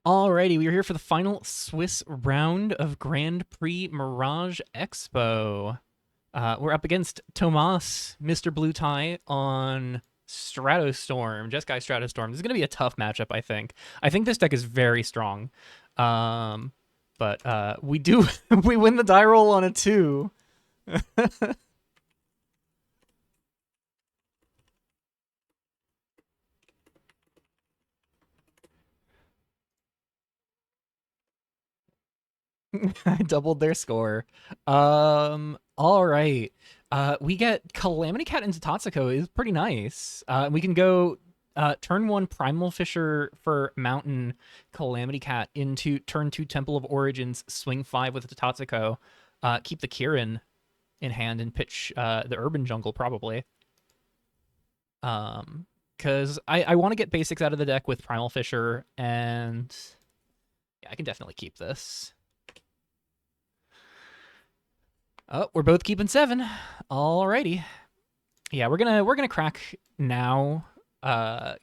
Alrighty, we are here for the final Swiss round of Grand Prix Mirage Expo. We're up against Tomas, Mr. Blue Tie, on Stratostorm, Jeskai Stratostorm. This is going to be a tough matchup, I think. I think this deck is very strong. Um, but we do, we win the die roll on a 2. I doubled their score. All right. We get Calamity Cat into Tatsuko is pretty nice. We can go turn 1 Primal Fisher for Mountain Calamity Cat into turn 2 Temple of Origins, swing 5 with the Tatsuko, keep the Kirin in hand and pitch the Urban Jungle probably. Because I want to get basics out of the deck with Primal Fisher, and yeah, I can definitely keep this. Oh, we're both keeping 7. Alrighty. Yeah, we're gonna crack now.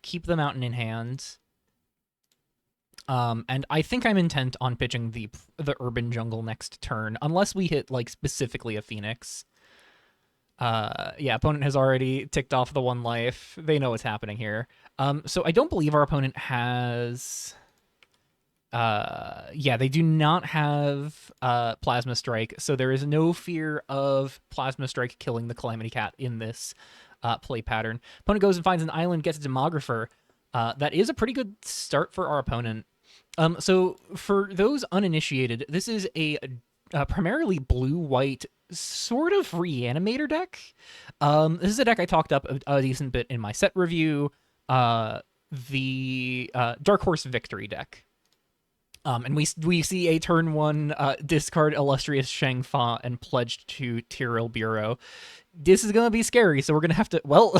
Keep the mountain in hand. And I think I'm intent on pitching the urban jungle next turn, unless we hit like specifically a Phoenix. Yeah, opponent has already ticked off the 1 life. They know what's happening here. So I don't believe our opponent has. Yeah, they do not have Plasma Strike, so there is no fear of Plasma Strike killing the Calamity Cat in this play pattern. Opponent goes and finds an island, gets a Demographer. That is a pretty good start for our opponent. So for those uninitiated, this is a primarily blue-white sort of Reanimator deck. This is a deck I talked up a decent bit in my set review. The Dark Horse Victory deck. And we see a turn 1 discard Illustrious Shangfa and pledged to Tyrell Bureau. This is gonna be scary, so we're gonna have to. Well,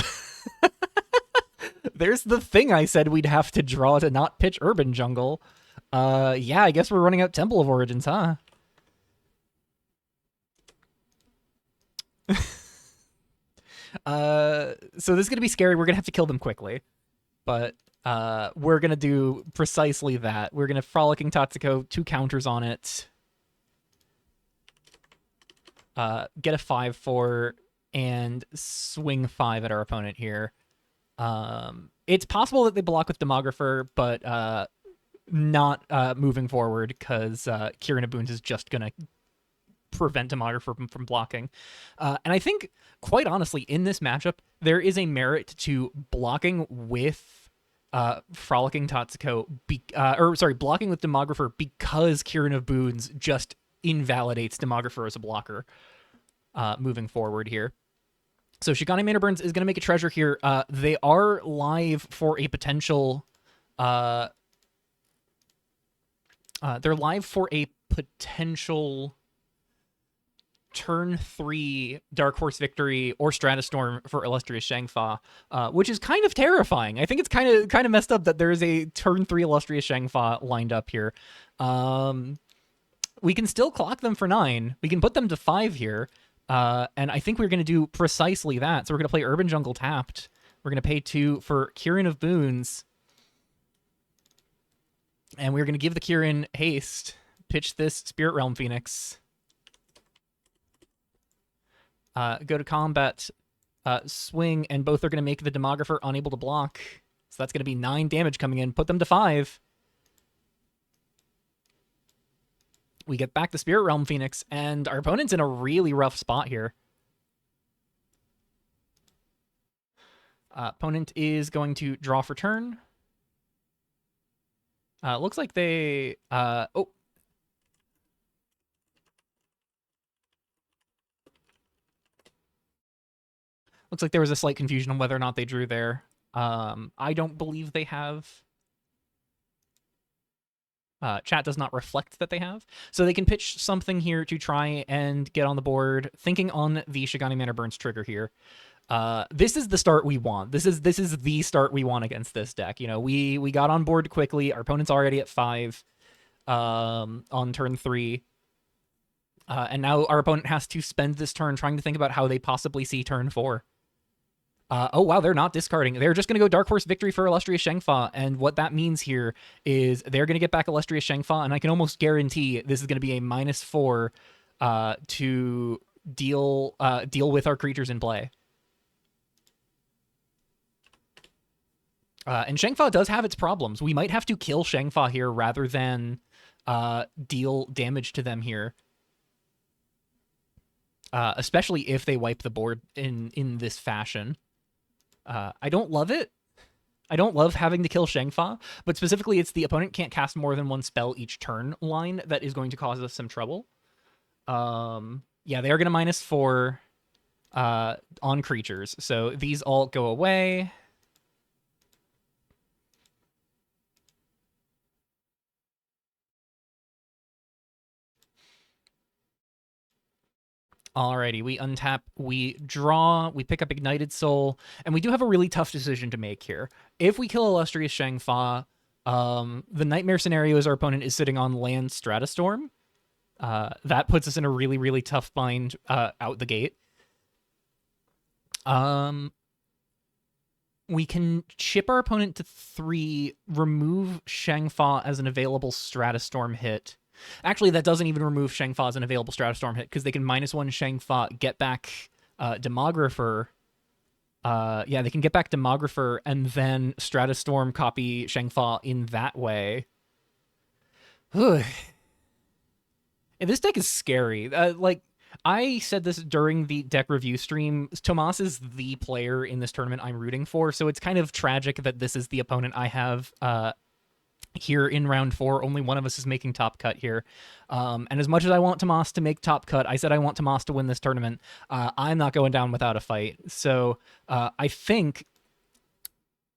there's the thing I said we'd have to draw to not pitch Urban Jungle. Yeah, I guess we're running out Temple of Origins, huh? So this is gonna be scary. We're gonna have to kill them quickly, but we're gonna do precisely that. We're gonna Frolicking Tatsuko, 2 counters on it, get a 5/4, and swing 5 at our opponent here. It's possible that they block with Demographer, but not moving forward because Kirin of Boons is just gonna prevent Demographer from blocking. And I think, quite honestly, in this matchup, there is a merit to blocking with Frolicking Tatsuko, blocking with Demographer because Kirin of Boons just invalidates Demographer as a blocker moving forward here. So Shigani Manor Burns is going to make a treasure here. They are live for a potential. They're live for a potential turn 3 Dark Horse Victory or Stratostorm for Illustrious Shangfa, which is kind of terrifying. I think it's kind of messed up that there is a turn 3 Illustrious Shangfa lined up here. We can still clock them for 9. We can put them to 5 here. And I think we're going to do precisely that. So we're going to play Urban Jungle tapped. We're going to pay 2 for Kirin of Boons. And we're going to give the Kirin haste. Pitch this Spirit Realm Phoenix. Go to combat, swing, and both are going to make the Demographer unable to block. So that's going to be 9 damage coming in. Put them to 5. We get back the Spirit Realm Phoenix, and our opponent's in a really rough spot here. Opponent is going to draw for turn. Looks like they... oh. Looks like there was a slight confusion on whether or not they drew there. I don't believe they have. Chat does not reflect that they have. So they can pitch something here to try and get on the board, thinking on the Shigani Manor Burns trigger here. This is the start we want. This is the start we want against this deck. You know, we got on board quickly. Our opponent's already at 5 on turn 3. And now our opponent has to spend this turn trying to think about how they possibly see turn 4. Oh, wow, they're not discarding. They're just going to go Dark Horse Victory for Illustrious Shengfa, and what that means here is they're going to get back Illustrious Shengfa, and I can almost guarantee this is going to be a -4 to deal with our creatures in play. And Shengfa does have its problems. We might have to kill Shengfa here rather than deal damage to them here. Especially if they wipe the board in this fashion. I don't love it. I don't love having to kill Shengfa, but specifically it's the opponent can't cast more than one spell each turn line that is going to cause us some trouble. Yeah, they are going to -4 on creatures. So these all go away. Alrighty, we untap, we draw, we pick up Ignited Soul, and we do have a really tough decision to make here. If we kill Illustrious Shengfa, the nightmare scenario is our opponent is sitting on land Stratostorm. That puts us in a really, really tough bind out the gate. We can chip our opponent to 3, remove Shengfa as an available Stratostorm hit. Actually, that doesn't even remove Shengfa as an available Stratostorm hit, because they can -1 Shengfa, get back Demographer. Yeah, they can get back Demographer, and then Stratostorm copy Shengfa in that way. And this deck is scary. Like, I said this during the deck review stream, Tomas is the player in this tournament I'm rooting for, so it's kind of tragic that this is the opponent I have here in round 4. Only one of us is making top cut here. And as much as I want Tomas to make top cut, I said I want Tomas to win this tournament. I'm not going down without a fight. So I think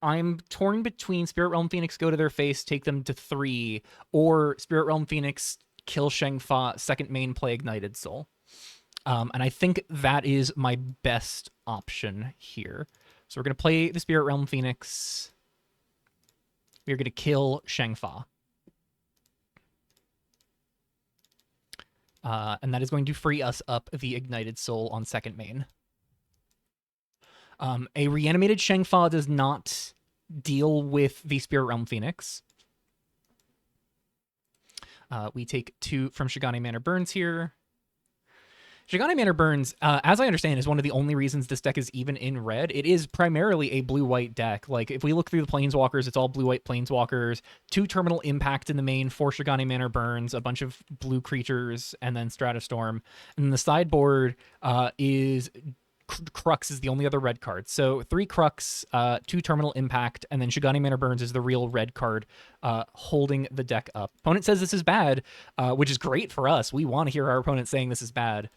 I'm torn between Spirit Realm Phoenix, go to their face, take them to 3, or Spirit Realm Phoenix, kill Shengfa, second main, play Ignited Soul. And I think that is my best option here. So we're going to play the Spirit Realm Phoenix. We're going to kill Shengfa. And that is going to free us up the Ignited Soul on second main. A reanimated Shengfa does not deal with the Spirit Realm Phoenix. We take 2 from Shigane Manor Burns here. Shigane Manor Burns, as I understand, is one of the only reasons this deck is even in red. It is primarily a blue-white deck. Like, if we look through the Planeswalkers, it's all blue-white Planeswalkers, 2 Terminal Impact in the main, 4 Shigane Manor Burns, a bunch of blue creatures, and then Stratostorm. And then the sideboard is Crux is the only other red card. So 3 Crux, 2 Terminal Impact, and then Shigane Manor Burns is the real red card holding the deck up. Opponent says this is bad, which is great for us. We want to hear our opponent saying this is bad.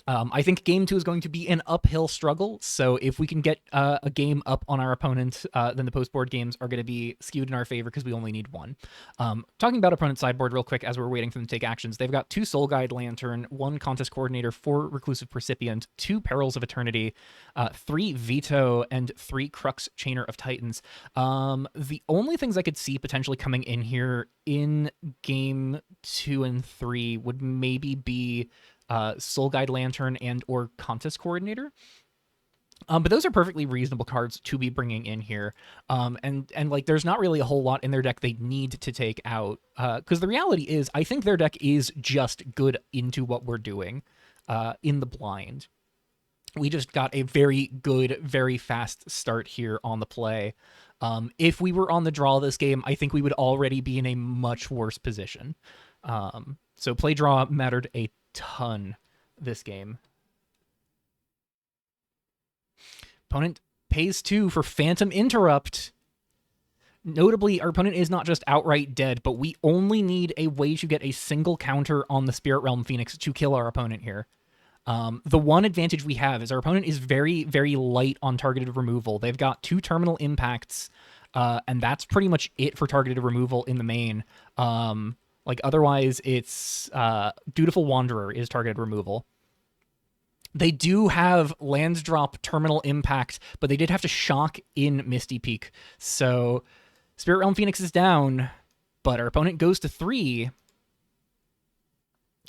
I think game 2 is going to be an uphill struggle, so if we can get a game up on our opponent, then the post-board games are going to be skewed in our favor because we only need 1. Talking about opponent's sideboard real quick as we're waiting for them to take actions, they've got 2 Soul Guide Lantern, 1 Contest Coordinator, 4 Reclusive Percipient, 2 Perils of Eternity, 3 Veto, and 3 Crux Chainer of Titans. The only things I could see potentially coming in here in game 2 and 3 would maybe be Soul Guide Lantern and or Contest Coordinator. But those are perfectly reasonable cards to be bringing in here. And like, there's not really a whole lot in their deck they need to take out. Because the reality is, I think their deck is just good into what we're doing in the blind. We just got a very good, very fast start here on the play. If we were on the draw this game, I think we would already be in a much worse position. So play draw mattered a ton this game. Opponent pays 2 for Phantom Interrupt. Notably, our opponent is not just outright dead, but we only need a way to get a single counter on the Spirit Realm Phoenix to kill our opponent here. The one advantage we have is our opponent is very, very light on targeted removal. They've got 2 Terminal Impacts, and that's pretty much it for targeted removal in the main. Like, otherwise, it's Dutiful Wanderer is targeted removal. They do have lands drop Terminal Impact, but they did have to shock in Misty Peak. So Spirit Realm Phoenix is down, but our opponent goes to 3.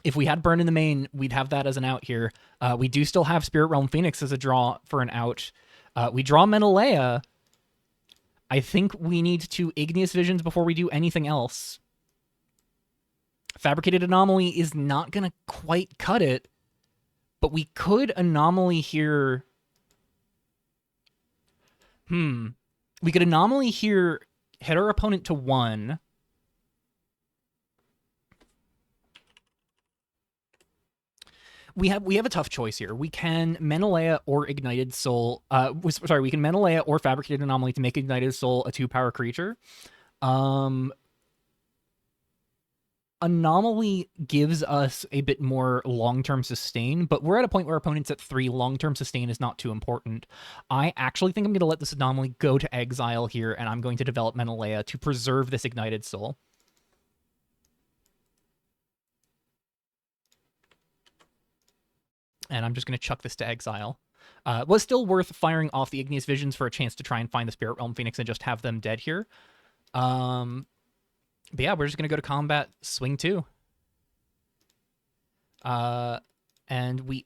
If we had Burn in the main, we'd have that as an out here. We do still have Spirit Realm Phoenix as a draw for an out. We draw Menelea. I think we need to Igneous Visions before we do anything else. Fabricated Anomaly is not going to quite cut it, but we could Anomaly here. We could Anomaly here, hit our opponent to 1. We have a tough choice here. We can Menelea or Ignited Soul. We can Menelea or Fabricated Anomaly to make Ignited Soul a 2-power creature. Anomaly gives us a bit more long-term sustain, but we're at a point where opponents at 3, long-term sustain is not too important. I actually think I'm going to let this Anomaly go to exile here, and I'm going to develop Menelea to preserve this Ignited Soul. And I'm just going to chuck this to exile. Was still worth firing off the Igneous Visions for a chance to try and find the Spirit Realm Phoenix and just have them dead here. But yeah, we're just going to go to combat, swing 2. And we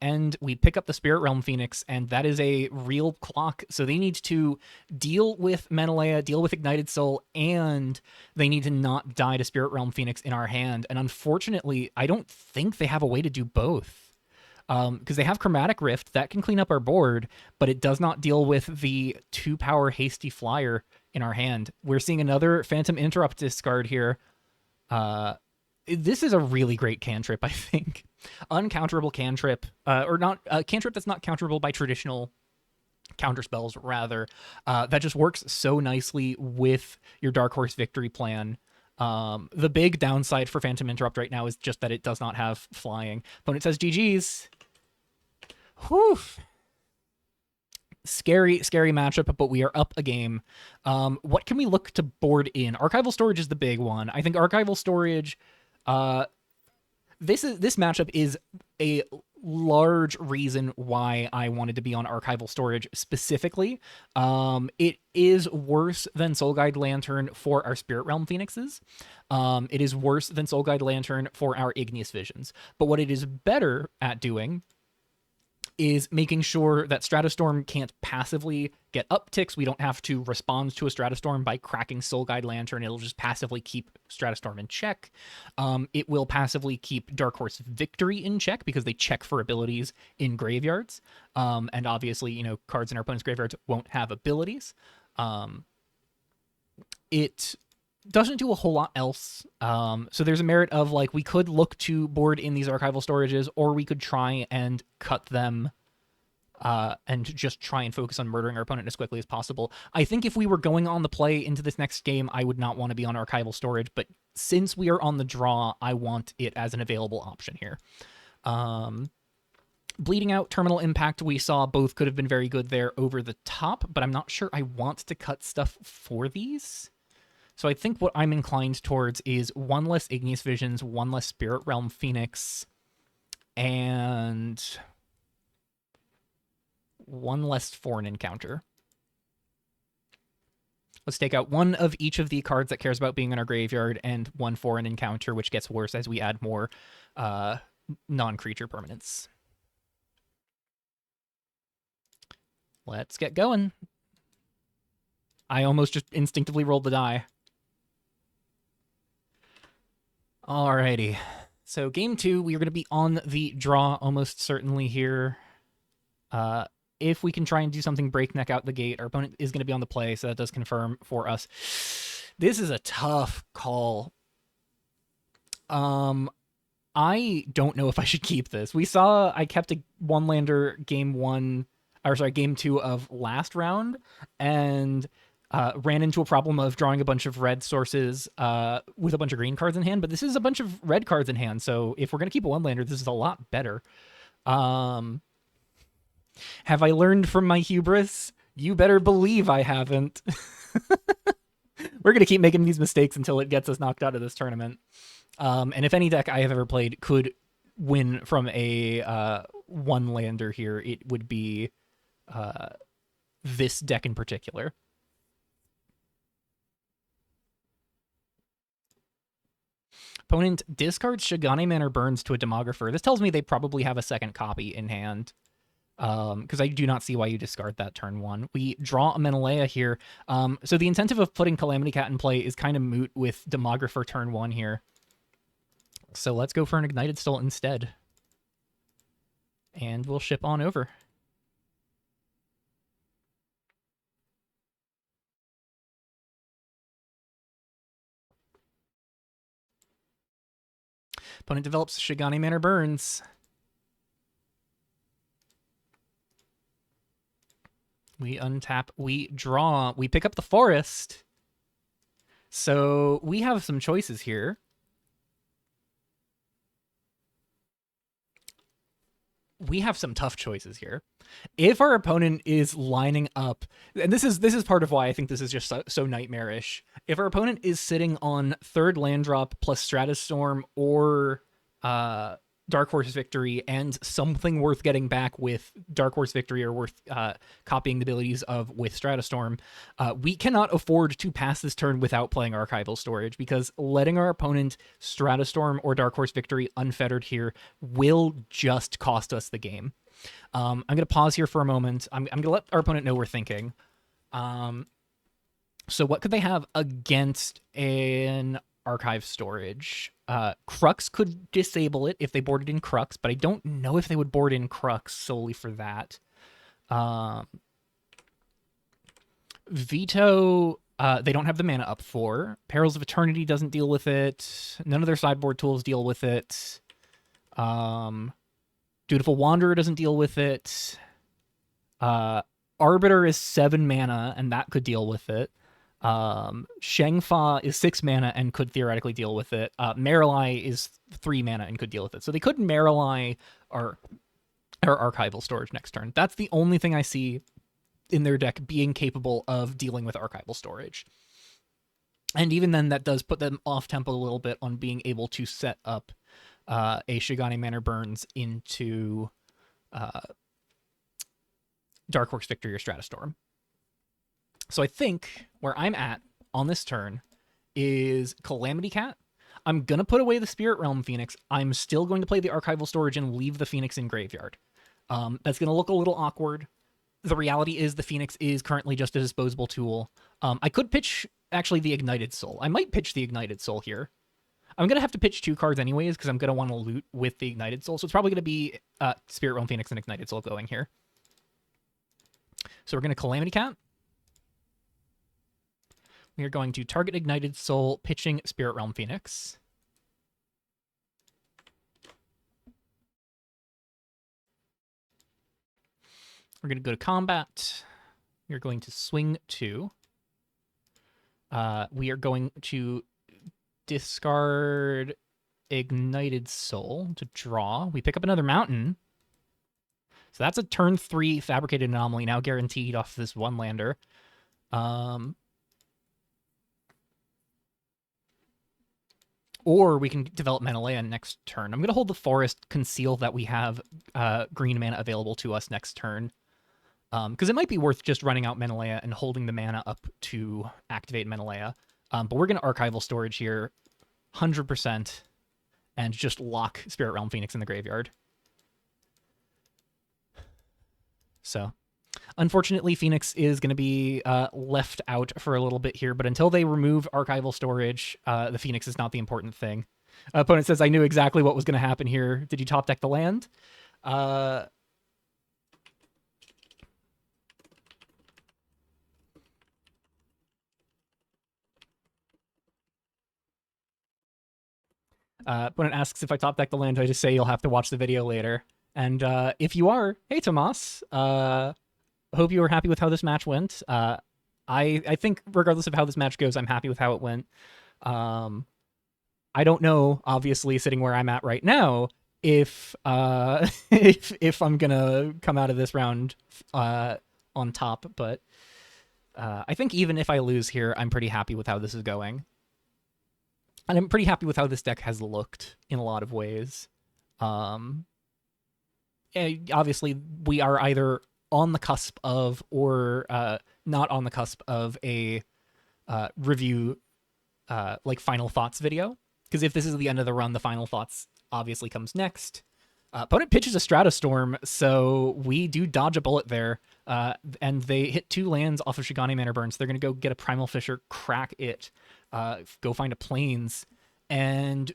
pick up the Spirit Realm Phoenix, and that is a real clock. So they need to deal with Menelea, deal with Ignited Soul, and they need to not die to Spirit Realm Phoenix in our hand. And unfortunately, I don't think they have a way to do both. Because they have Chromatic Rift that can clean up our board, but it does not deal with the 2-power Hasty Flyer in our hand. We're seeing another Phantom Interrupt discard here. This is a really great cantrip, I think. Uncounterable cantrip, or not cantrip that's not counterable by traditional counterspells, rather. That just works so nicely with your Dark Horse Victory plan. The big downside for Phantom Interrupt right now is just that it does not have flying. Opponent says GG's. Whew. Scary matchup, but we are up a game. What can we look to board in? Archival Storage is the big one. I think Archival Storage, this matchup is a large reason why I wanted to be on Archival Storage specifically. It is worse than Soul Guide Lantern for our Spirit Realm Phoenixes. It is worse than Soul Guide Lantern for our Igneous Visions. But what it is better at doing is making sure that Stratostorm can't passively get upticks. We don't have to respond to a Stratostorm by cracking Soul Guide Lantern. It'll just passively keep Stratostorm in check. It will passively keep Dark Horse Victory in check because they check for abilities in graveyards. And obviously, cards in our opponent's graveyards won't have abilities. It doesn't do a whole lot else. So there's a merit of, we could look to board in these archival storages, or we could try and cut them and just try and focus on murdering our opponent as quickly as possible. I think if we were going on the play into this next game, I would not want to be on archival storage, but since we are on the draw, I want it as an available option here. Bleeding Out, Terminal Impact, we saw both could have been very good there over the top, but I'm not sure I want to cut stuff for these. So I think what I'm inclined towards is 1 less Igneous Visions, 1 less Spirit Realm Phoenix, and 1 less Foreign Encounter. Let's take out 1 of each of the cards that cares about being in our graveyard, and 1 Foreign Encounter, which gets worse as we add more non-creature permanents. Let's get going. I almost just instinctively rolled the die. Alrighty. So game 2, we are going to be on the draw almost certainly here. If we can try and do something breakneck out the gate, our opponent is going to be on the play, so that does confirm for us. This is a tough call. I don't know if I should keep this. We saw I kept a 1-lander game 2 of last round, and ran into a problem of drawing a bunch of red sources with a bunch of green cards in hand, but this is a bunch of red cards in hand, so if we're going to keep a 1-lander, this is a lot better. Have I learned from my hubris? You better believe I haven't. We're going to keep making these mistakes until it gets us knocked out of this tournament. And if any deck I have ever played could win from a 1-lander here, it would be this deck in particular. Opponent discards Shigane Manor Burns to a Demographer. This tells me they probably have a second copy in hand, because I do not see why you discard that turn 1. We draw a Menelaya here. So the incentive of putting Calamity Cat in play is kind of moot with Demographer turn 1 here. So let's go for an Ignited Soul instead. And we'll ship on over. Opponent develops Shigane Manor Burns. We untap, we draw, we pick up the forest. So we have some choices here. We have some tough choices here. If our opponent is lining up, and this is part of why I think this is just so nightmarish. If our opponent is sitting on 3rd land drop plus Stratostorm or Dark Horse Victory and something worth getting back with Dark Horse Victory or worth copying the abilities of with Stratostorm, we cannot afford to pass this turn without playing Archival Storage, because letting our opponent Stratostorm or Dark Horse Victory unfettered here will just cost us the game. I'm going to pause here for a moment. I'm going to let our opponent know we're thinking. So what could they have against an Archive Storage? Crux could disable it if they boarded in Crux, but I don't know if they would board in Crux solely for that. Veto, they don't have the mana up for. Perils of Eternity doesn't deal with it. None of their sideboard tools deal with it. Dutiful Wanderer doesn't deal with it. Arbiter is 7 mana, and that could deal with it. Shengfa is 6 mana and could theoretically deal with it. Marilai is 3 mana and could deal with it. So they could Marilai our Archival Storage next turn. That's the only thing I see in their deck being capable of dealing with Archival Storage. And even then, that does put them off tempo a little bit on being able to set up a Shigane Manor Burns into Dark Horse Victory or Stratostorm. So I think where I'm at on this turn is Calamity Cat. I'm going to put away the Spirit Realm Phoenix. I'm still going to play the Archival Storage and leave the Phoenix in graveyard. That's going to look a little awkward. The reality is the Phoenix is currently just a disposable tool. I could pitch, actually, the Ignited Soul. I might pitch the Ignited Soul here. I'm going to have to pitch 2 cards anyways because I'm going to want to loot with the Ignited Soul. So it's probably going to be Spirit Realm Phoenix and Ignited Soul going here. So we're going to Calamity Cat. We are going to target Ignited Soul, pitching Spirit Realm Phoenix. We're going to go to combat. We're going to swing 2. We are going to discard Ignited Soul to draw. We pick up another mountain. So that's a turn 3 Fabricated Anomaly now guaranteed off this 1-lander. Or we can develop Menelaya next turn. I'm going to hold the forest, conceal that we have green mana available to us next turn. Because it might be worth just running out Menelaya and holding the mana up to activate Menelaya. But we're going to Archival Storage here, 100%, and just lock Spirit Realm Phoenix in the graveyard. So, unfortunately, Phoenix is going to be left out for a little bit here, but until they remove Archival Storage, the Phoenix is not the important thing. Opponent says, I knew exactly what was going to happen here. Did you top deck the land? Opponent asks if I top deck the land, I just say you'll have to watch the video later. And if you are, hey, Tomas, hope you were happy with how this match went. I think regardless of how this match goes, I'm happy with how it went. I don't know, obviously, sitting where I'm at right now, if if I'm gonna come out of this round on top, but I think even if I lose here, I'm pretty happy with how this is going. And I'm pretty happy with how this deck has looked in a lot of ways. Obviously, we are either on the cusp of or not on the cusp of a review, like final thoughts video. Because if this is the end of the run, the final thoughts obviously comes next. Opponent pitches a Stratostorm, so we do dodge a bullet there, and they hit 2 lands off of Shigani Manor Burn, so they're going to go get a Primal Fisher, crack it, go find a Plains, and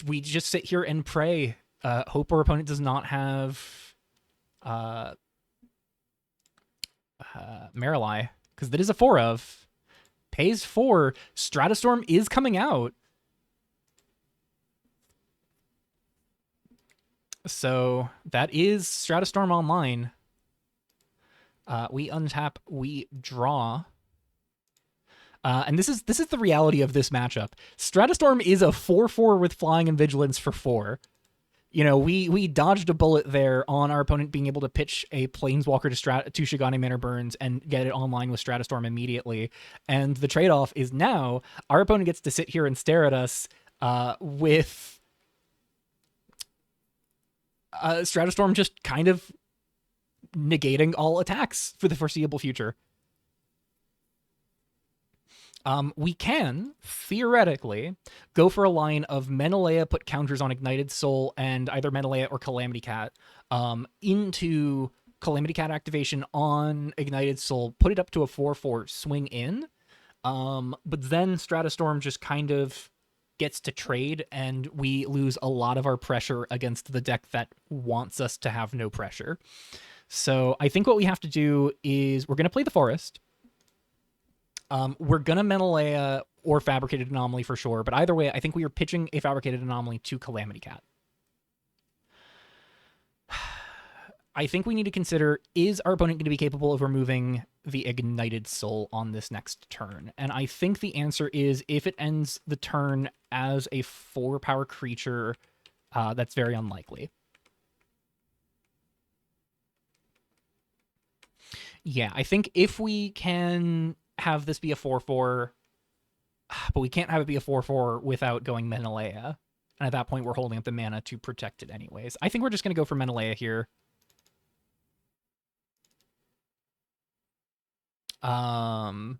we just sit here and pray. Hope our opponent does not have Marilai, because that is a 4 of. Pays 4. Stratostorm is coming out. So that is Stratostorm online. We untap, we draw. And this is the reality of this matchup. Stratostorm is a 4/4 with Flying and Vigilance for 4. You know, we dodged a bullet there on our opponent being able to pitch a Planeswalker to Shigani Manor Burns and get it online with Stratostorm immediately. And the trade-off is now our opponent gets to sit here and stare at us with Stratostorm just kind of negating all attacks for the foreseeable future. We can, theoretically, go for a line of Menelaya, put counters on Ignited Soul, and either Menelaya or Calamity Cat into Calamity Cat activation on Ignited Soul, put it up to a 4/4, swing in. But then Stratostorm just kind of gets to trade, and we lose a lot of our pressure against the deck that wants us to have no pressure. So I think what we have to do is we're going to play the Forest. We're going to Menelaya or Fabricated Anomaly for sure, but either way, I think we are pitching a Fabricated Anomaly to Calamity Cat. I think we need to consider, is our opponent going to be capable of removing the Ignited Soul on this next turn? And I think the answer is, if it ends the turn as a 4-power creature, that's very unlikely. Yeah, I think if we can have this be a 4/4, but we can't have it be a 4/4 without going Menelaya. And at that point, we're holding up the mana to protect it anyways. I think we're just going to go for Menelaya here. We're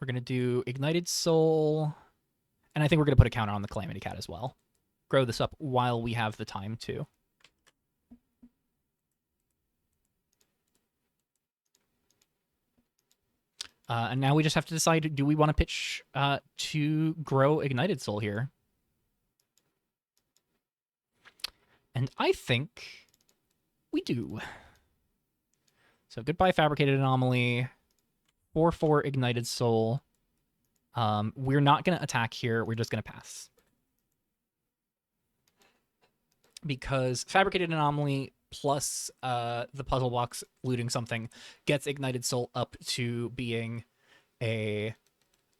going to do Ignited Soul, and I think we're going to put a counter on the Calamity Cat as well. Grow this up while we have the time to. And now we just have to decide, do we want to pitch to grow Ignited Soul here? And I think we do. So goodbye Fabricated Anomaly, 4/4 Ignited Soul. We're not going to attack here. We're just going to pass. Because Fabricated Anomaly plus the puzzle box looting something gets Ignited Soul up to being a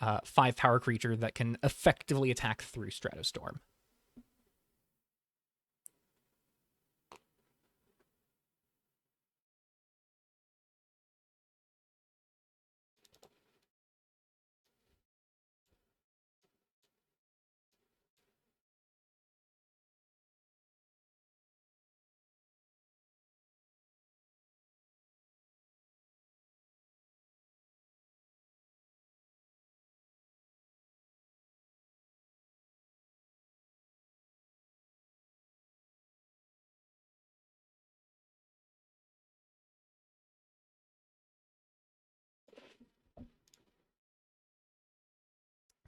5-power creature that can effectively attack through Stratostorm.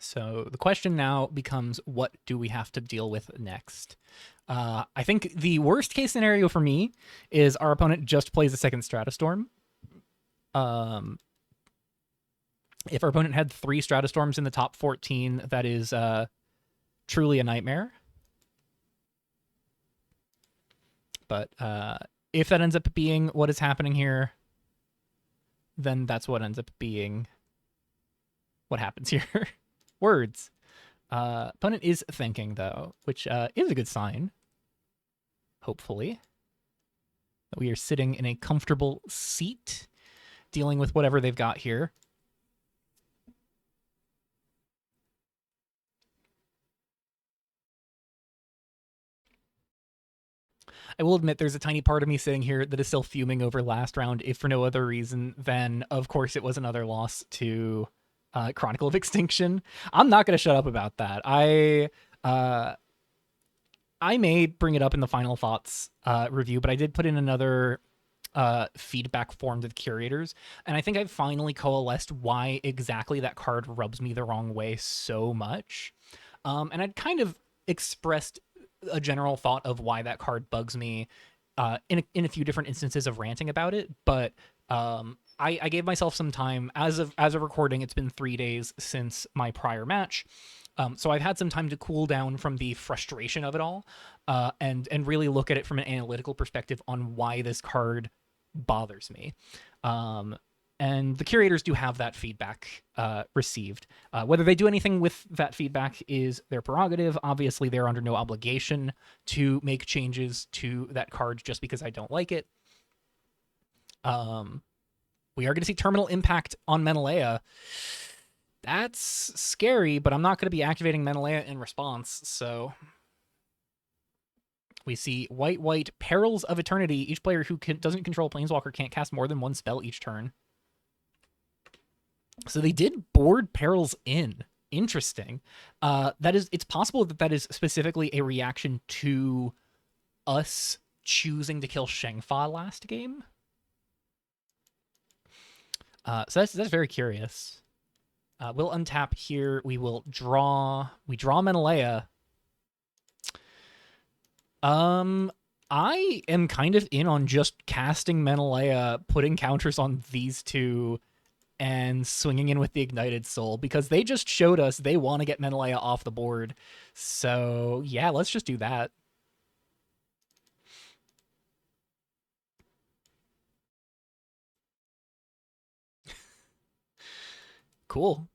So the question now becomes, what do we have to deal with next? I think the worst case scenario for me is our opponent just plays a second Stratostorm. If our opponent had 3 Stratostorms in the top 14, that is truly a nightmare. But if that ends up being what is happening here, then that's what ends up being what happens here. Words. Opponent is thinking, though, which is a good sign. Hopefully. We are sitting in a comfortable seat, dealing with whatever they've got here. I will admit there's a tiny part of me sitting here that is still fuming over last round, if for no other reason than, of course, it was another loss to Chronicle of Extinction. I'm not going to shut up about that. I may bring it up in the final thoughts review, but I did put in another feedback form to the curators, and I think I've finally coalesced why exactly that card rubs me the wrong way so much. And I'd kind of expressed a general thought of why that card bugs me in a few different instances of ranting about it, but I gave myself some time. As of recording, it's been 3 days since my prior match. So I've had some time to cool down from the frustration of it all, and really look at it from an analytical perspective on why this card bothers me. And the curators do have that feedback received. Whether they do anything with that feedback is their prerogative. Obviously, they're under no obligation to make changes to that card just because I don't like it. We are going to see Terminal Impact on Menelaya. That's scary, but I'm not going to be activating Menelaya in response, so... We see white, Perils of Eternity. Each player who doesn't control Planeswalker can't cast more than one spell each turn. So they did board Perils in. Interesting. It's possible that is specifically a reaction to us choosing to kill Shengfa last game. So that's very curious. We'll untap here. We will draw. We draw Menelaya. I am kind of in on just casting Menelaya, putting counters on these two, and swinging in with the Ignited Soul, because they just showed us they want to get Menelaya off the board. So yeah, let's just do that. Cool.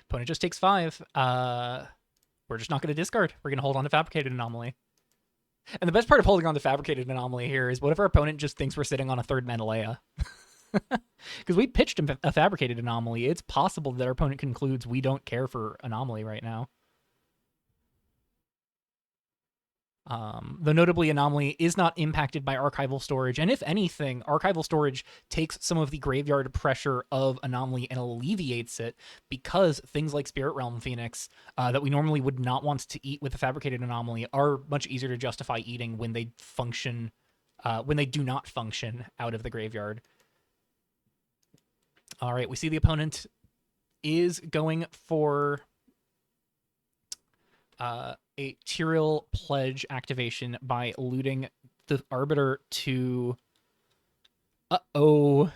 Opponent just takes 5. We're just not going to discard. We're going to hold on to Fabricated Anomaly. And the best part of holding on to Fabricated Anomaly here is what if our opponent just thinks we're sitting on a third Menelaya? Because we pitched a Fabricated Anomaly. It's possible that our opponent concludes we don't care for Anomaly right now. Though notably, Anomaly is not impacted by Archival Storage, and if anything, Archival Storage takes some of the graveyard pressure of Anomaly and alleviates it, because things like Spirit Realm Phoenix, that we normally would not want to eat with a Fabricated Anomaly, are much easier to justify eating when they function, when they do not function out of the graveyard. All right, we see the opponent is going for a Tyrael Pledge activation by looting the Arbiter to... Uh-oh.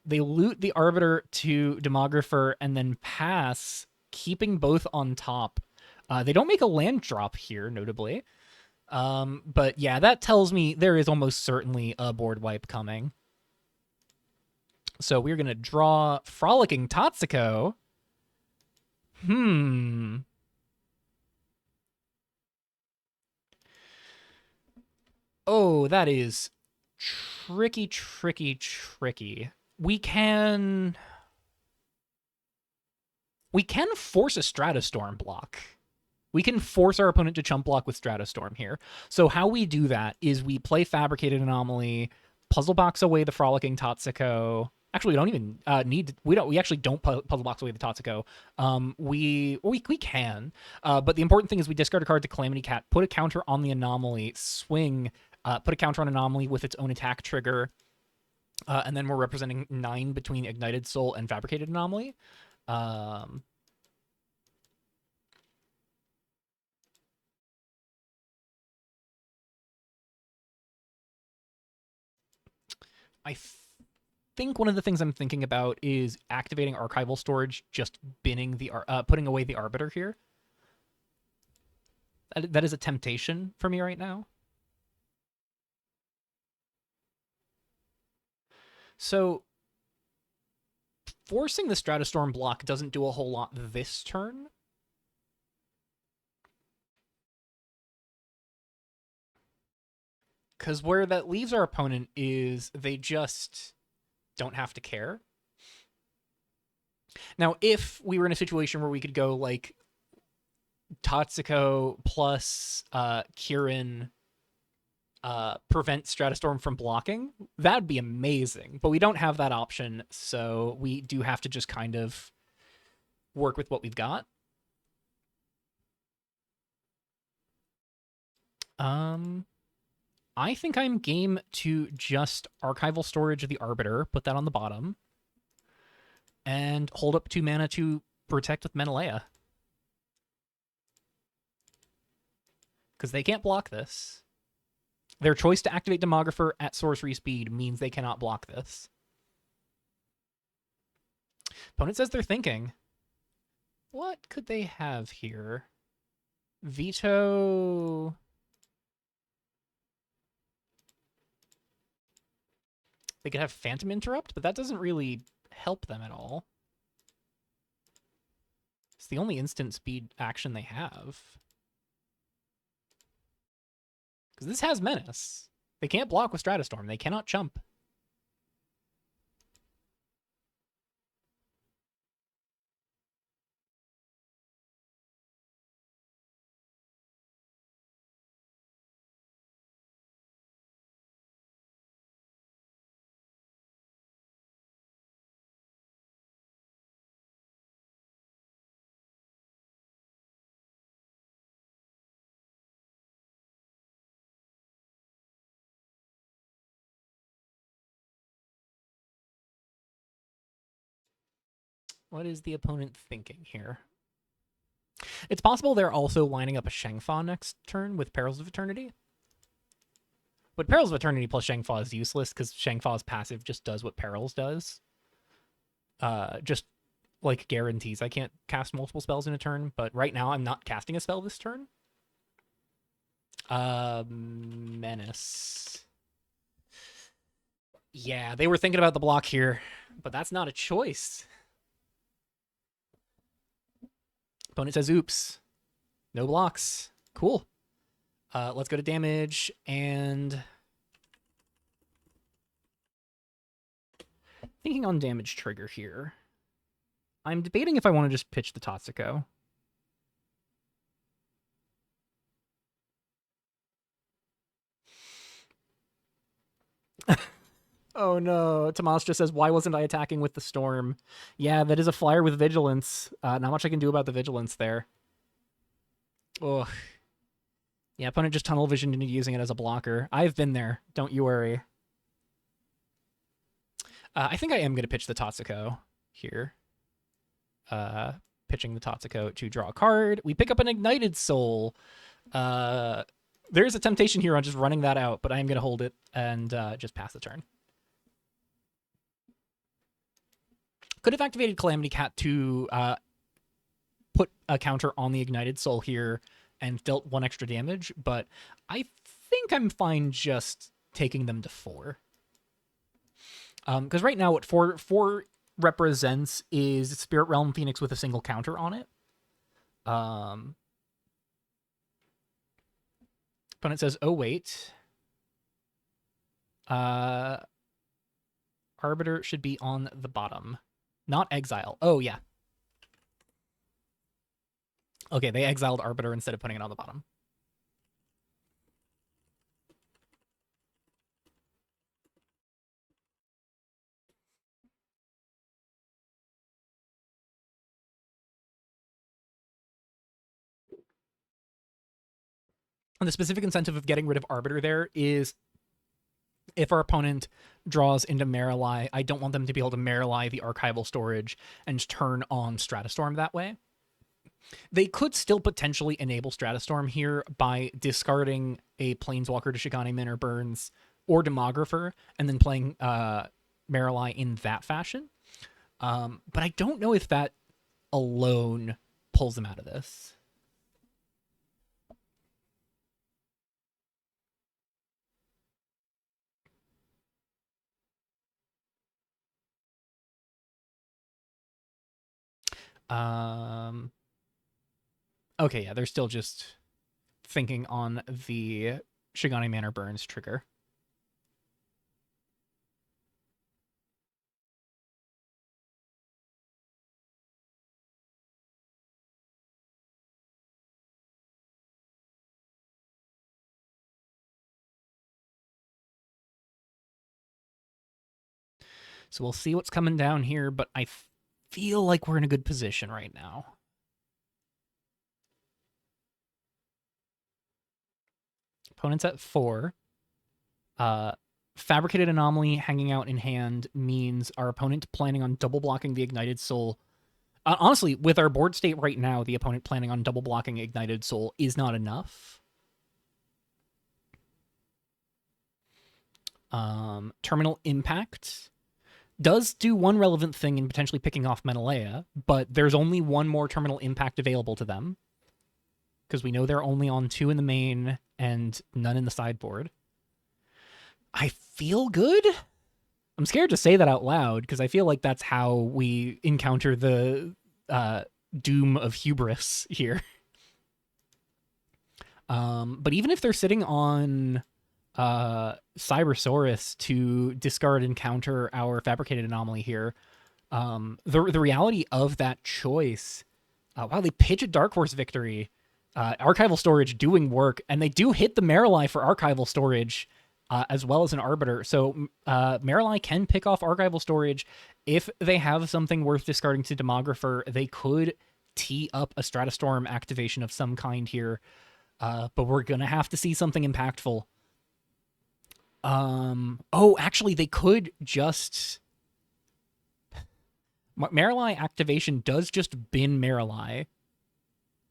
They loot the Arbiter to Demographer and then pass, keeping both on top. They don't make a land drop here, notably. But yeah, that tells me there is almost certainly a board wipe coming. So we're going to draw Frolicking Tatsuko. Oh, that is tricky. We can force a Stratostorm block. We can force our opponent to chump block with Stratostorm here. So how we do that is we play Fabricated Anomaly, puzzle box away the Frolicking Tatsuko. Actually, we don't even need. We actually don't puzzle box away the Tatsuko. We can. But the important thing is we discard a card to Calamity Cat, put a counter on the Anomaly, swing, put a counter on Anomaly with its own attack trigger, and then we're representing 9 between Ignited Soul and Fabricated Anomaly. I think one of the things I'm thinking about is activating Archival Storage, just binning the putting away the Arbiter here. That is a temptation for me right now. So forcing the Stratostorm block doesn't do a whole lot this turn. Because where that leaves our opponent is they just don't have to care. Now, if we were in a situation where we could go like Tatsuko plus Kirin prevent Stratostorm from blocking, that'd be amazing. But we don't have that option, so we do have to just kind of work with what we've got. I think I'm game to just Archival Storage the Arbiter, put that on the bottom, and hold up 2 mana to protect with Menelaya. Because they can't block this. Their choice to activate Demographer at sorcery speed means they cannot block this. Opponent says they're thinking. What could they have here? Veto. They could have Phantom Interrupt, but that doesn't really help them at all. It's the only instant speed action they have. Because this has Menace. They can't block with Stratostorm. They cannot chump. What is the opponent thinking here? It's possible they're also lining up a Shangfa next turn with Perils of Eternity. But Perils of Eternity plus Shangfa is useless because Shangfa's passive just does what Perils does. Just like guarantees I can't cast multiple spells in a turn, but right now I'm not casting a spell this turn. Menace. Yeah, they were thinking about the block here, but that's not a choice. Opponent says, oops. No blocks. Cool. Let's go to damage, and thinking on damage trigger here. I'm debating if I want to just pitch the Tatsuko. Oh no, Tomas just says, why wasn't I attacking with the Storm? Yeah, that is a flyer with Vigilance. Not much I can do about the Vigilance there. Ugh. Yeah, opponent just tunnel visioned into using it as a blocker. I've been there. Don't you worry. I think I am going to pitch the Tatsuko here. Pitching the Tatsuko to draw a card. We pick up an Ignited Soul. There's a temptation here on just running that out, but I am going to hold it and just pass the turn. Could have activated Calamity Cat to put a counter on the Ignited Soul here and dealt 1 extra damage, but I think I'm fine just taking them to 4. Because right now what 4 represents is Spirit Realm Phoenix with a single counter on it. Opponent says, oh wait. Arbiter should be on the bottom. Not Exile. Oh, yeah. Okay, they exiled Arbiter instead of putting it on the bottom. And the specific incentive of getting rid of Arbiter there is if our opponent draws into Mirage, I don't want them to be able to Mirage the archival storage and turn on Stratostorm that way. They could still potentially enable Stratostorm here by discarding a Planeswalker to Shigani Min or Burns or Demographer and then playing Mirage in that fashion. But I don't know if that alone pulls them out of this. Okay, yeah, they're still just thinking on the Shigani Manor Burns trigger. So we'll see what's coming down here, but I feel like we're in a good position right now. Opponent's at 4. Fabricated Anomaly hanging out in hand means our opponent planning on double blocking the Ignited Soul. Honestly, with our board state right now, the opponent planning on double blocking Ignited Soul is not enough. Terminal Impact does do one relevant thing in potentially picking off Menelaya, but there's only one more Terminal Impact available to them, because we know they're only on 2 in the main and none in the sideboard. I feel good. I'm scared to say that out loud, because I feel like that's how we encounter the doom of hubris here. But even if they're sitting on Cybersaurus to discard and counter our Fabricated Anomaly here, the reality of that choice, wow, they pitch a Dark Horse Victory, Archival Storage doing work, and they do hit the Marili for Archival Storage, as well as an Arbiter. So Marili can pick off Archival Storage. If they have something worth discarding to Demographer, they could tee up a Stratostorm activation of some kind here, but we're going to have to see something impactful. Oh, actually, they could just... Marili activation does just bin Marili.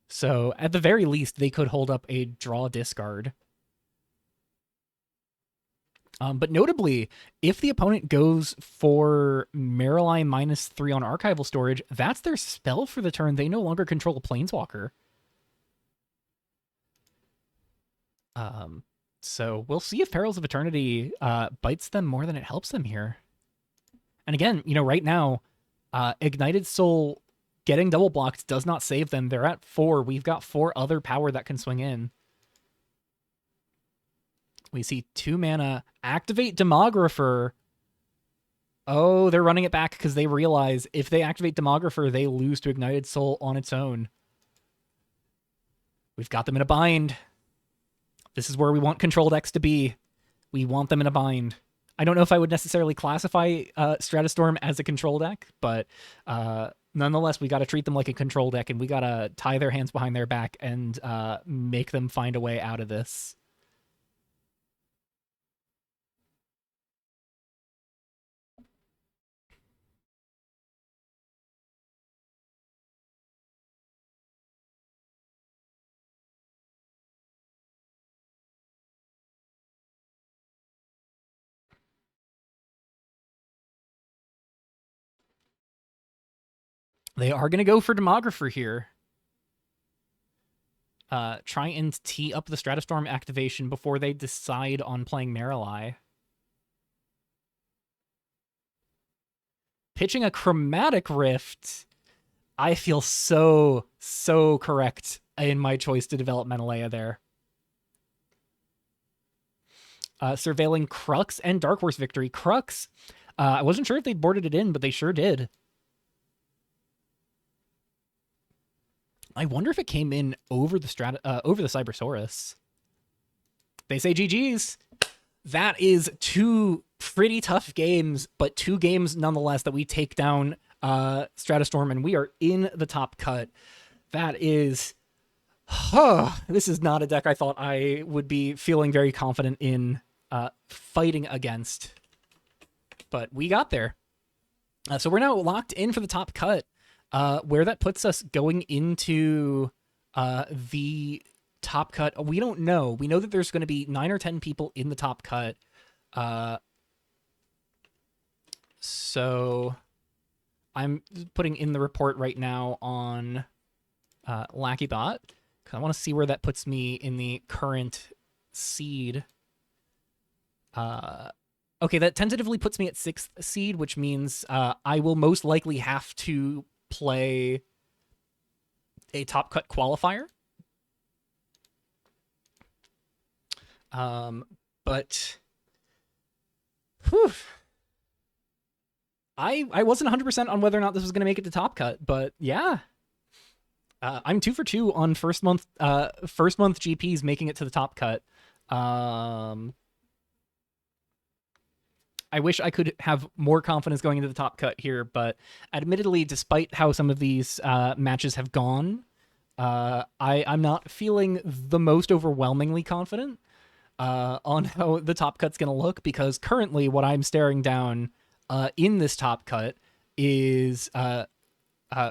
So, at the very least, they could hold up a draw discard. But notably, if the opponent goes for Marili -3 on Archival Storage, that's their spell for the turn. They no longer control a Planeswalker. So we'll see if Perils of Eternity bites them more than it helps them here. And again, you know, right now, Ignited Soul getting double blocked does not save them. They're at 4. We've got 4 other power that can swing in. We see 2 mana. Activate Demographer. Oh, they're running it back because they realize if they activate Demographer, they lose to Ignited Soul on its own. We've got them in a bind. This is where we want control decks to be. We want them in a bind. I don't know if I would necessarily classify Stratostorm as a control deck, but nonetheless, we got to treat them like a control deck, and we got to tie their hands behind their back and make them find a way out of this. They are going to go for Demographer here. Try and tee up the Stratostorm activation before they decide on playing Marili. Pitching a Chromatic Rift. I feel so correct in my choice to develop Menelaya there. Surveilling Crux and Dark Horse Victory. Crux, I wasn't sure if they'd boarded it in, but they sure did. I wonder if it came in over the Cybersaurus. They say GG's. That is 2 pretty tough games, but 2 games nonetheless that we take down Stratostorm, and we are in the top cut. That is... this is not a deck I thought I would be feeling very confident in fighting against. But we got there. So we're now locked in for the top cut. Where that puts us going into the top cut, we don't know. We know that there's going to be 9 or 10 people in the top cut. So I'm putting in the report right now on LackyBot, because I want to see where that puts me in the current seed. Okay, that tentatively puts me at 6th seed, which means I will most likely have to play a top cut qualifier. But whew, I wasn't 100% on whether or not this was going to make it to top cut, but yeah. I'm 2 for 2 on first month GPs making it to the top cut. I wish I could have more confidence going into the top cut here, but admittedly, despite how some of these matches have gone, I'm not feeling the most overwhelmingly confident on how the top cut's going to look, because currently what I'm staring down in this top cut is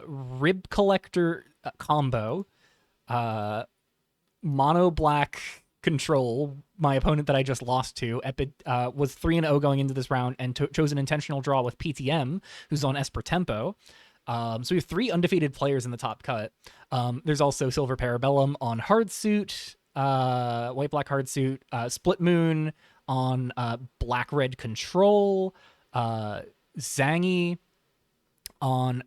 Rib Collector combo, mono black control. My opponent that I just lost to was 3-0 going into this round and chose an intentional draw with PTM, who's on Esper Tempo. So we have 3 undefeated players in the top cut. There's also Silver Parabellum on Hardsuit, White Black Hardsuit, Split Moon on Black Red Control, Zangy on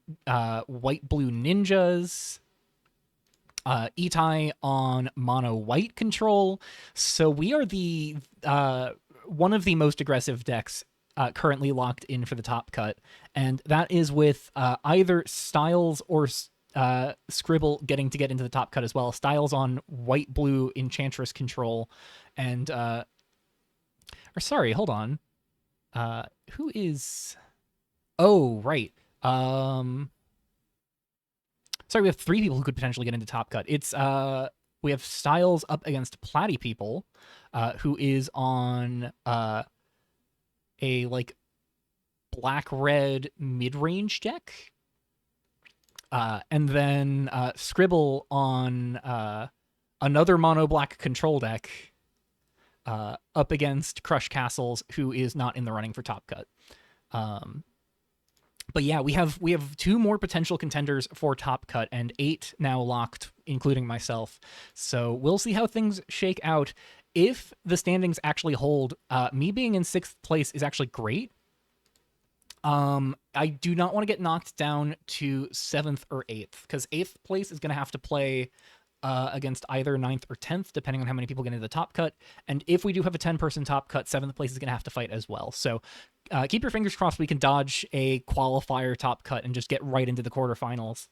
White Blue Ninjas, Itai on Mono White Control. So we are the one of the most aggressive decks currently locked in for the top cut, and that is with either Styles or Scribble get into the top cut as well. Styles on White Blue Enchantress Control, and or sorry, hold on, who is? Oh, right. Sorry, we have 3 people who could potentially get into top cut. It's we have Styles up against Platy People, who is on a like black-red mid-range deck. And then Scribble on another mono-black control deck up against Crush Castles, who is not in the running for top cut. But yeah, we have 2 more potential contenders for top cut and 8 now locked, including myself. So we'll see how things shake out. If the standings actually hold, me being in 6th place is actually great. I do not want to get knocked down to 7th or 8th, because 8th place is going to have to play against either 9th or 10th, depending on how many people get into the top cut. And if we do have a 10-person top cut, 7th place is going to have to fight as well. So keep your fingers crossed we can dodge a qualifier top cut and just get right into the quarterfinals.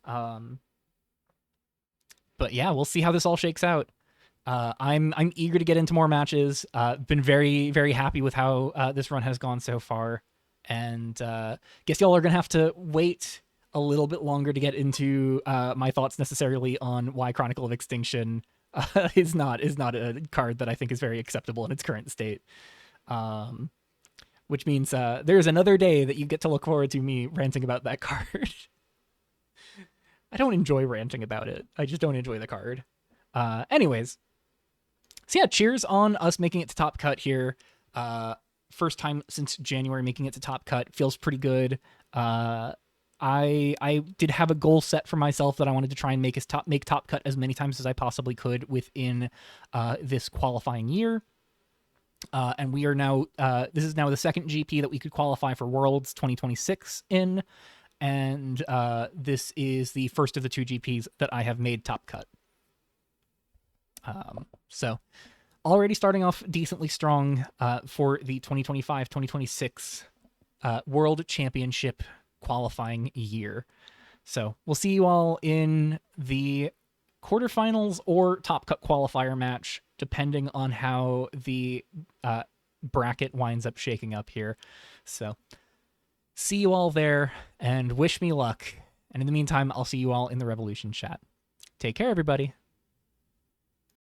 But yeah, we'll see how this all shakes out. I'm eager to get into more matches. Been very, very happy with how this run has gone so far. And guess y'all are going to have to wait a little bit longer to get into my thoughts necessarily on why Chronicle of Extinction is not a card that I think is very acceptable in its current state. Which means there's another day that you get to look forward to me ranting about that card. I don't enjoy ranting about it. I just don't enjoy the card. Anyways. So yeah, cheers on us making it to top cut here. First time since January making it to top cut. Feels pretty good. I did have a goal set for myself that I wanted to try and make top cut as many times as I possibly could within this qualifying year. And we are now, this is now the 2nd GP that we could qualify for Worlds 2026 in. And this is the first of the 2 GPs that I have made top cut. So already starting off decently strong for the 2025-2026 World Championship qualifying year. So we'll see you all in the quarterfinals or top cut qualifier match, depending on how the bracket winds up shaking up here. So see you all there and wish me luck. And in the meantime, I'll see you all in the Revolution chat. Take care, everybody.